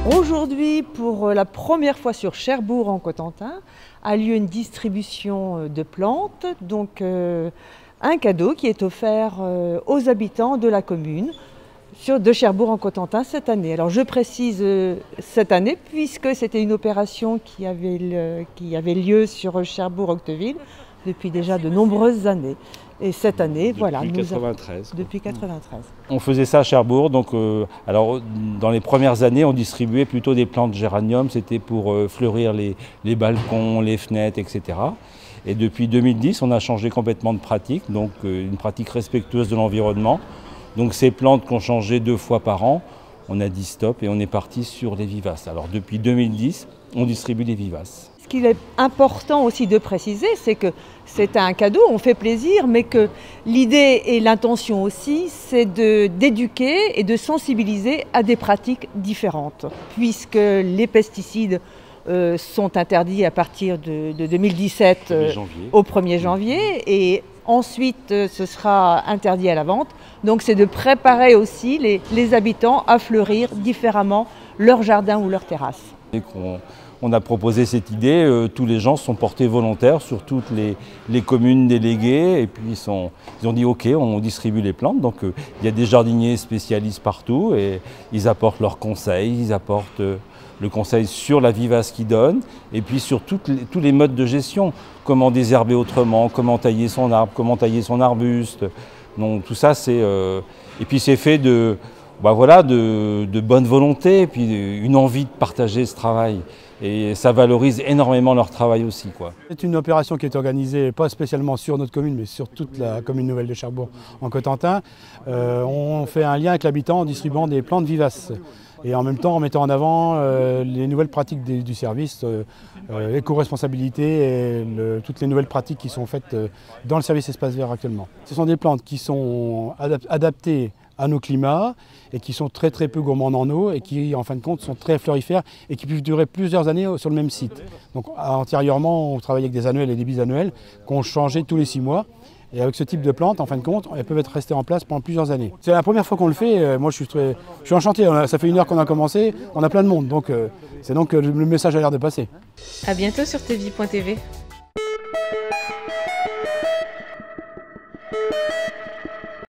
Aujourd'hui, pour la première fois sur Cherbourg en Cotentin, a lieu une distribution de plantes, donc un cadeau qui est offert aux habitants de la commune de Cherbourg en Cotentin cette année. Alors je précise cette année puisque c'était une opération qui avait lieu sur Cherbourg-Octeville depuis déjà de nombreuses années. Et cette année, voilà. Depuis 1993. Depuis 1993. On faisait ça à Cherbourg, donc alors dans les premières années, on distribuait plutôt des plantes géranium, c'était pour fleurir les balcons, les fenêtres, etc. Et depuis 2010, on a changé complètement de pratique, donc une pratique respectueuse de l'environnement. Donc ces plantes qu'on changeait 2 fois par an, on a dit stop et on est parti sur les vivaces. Alors depuis 2010, on distribue des vivaces. Ce qu'il est important aussi de préciser, c'est que c'est un cadeau, on fait plaisir, mais que l'idée et l'intention aussi, c'est d'éduquer et de sensibiliser à des pratiques différentes. Puisque les pesticides sont interdits à partir de 2017 au 1er janvier et ensuite ce sera interdit à la vente. Donc c'est de préparer aussi les habitants à fleurir différemment leur jardin ou leur terrasse. On a proposé cette idée, tous les gens sont portés volontaires sur toutes les communes déléguées et puis ils ont dit ok, on distribue les plantes. Donc il y a des jardiniers spécialistes partout et ils apportent leurs conseils, ils apportent le conseil sur la vivace qu'ils donnent et puis sur tous les modes de gestion, comment désherber autrement, comment tailler son arbre, comment tailler son arbuste. Donc tout ça et puis c'est fait de bonne volonté et puis une envie de partager ce travail. Et ça valorise énormément leur travail aussi, quoi. C'est une opération qui est organisée, pas spécialement sur notre commune, mais sur toute la commune nouvelle de Cherbourg en Cotentin. On fait un lien avec l'habitant en distribuant des plantes vivaces. Et en même temps en mettant en avant les nouvelles pratiques du service, l'éco-responsabilité et toutes les nouvelles pratiques qui sont faites dans le service espace vert actuellement. Ce sont des plantes qui sont adaptées à nos climats et qui sont très peu gourmandes en eau et qui en fin de compte sont très fleurifères et qui peuvent durer plusieurs années sur le même site. Donc antérieurement on travaillait avec des annuelles et des bisannuelles qu'on changeait tous les 6 mois. Et avec ce type de plantes, en fin de compte, elles peuvent être restées en place pendant plusieurs années. C'est la première fois qu'on le fait, moi je suis enchanté, ça fait 1 heure qu'on a commencé, on a plein de monde, donc c'est donc le message a l'air de passer. À bientôt sur tvie.tv.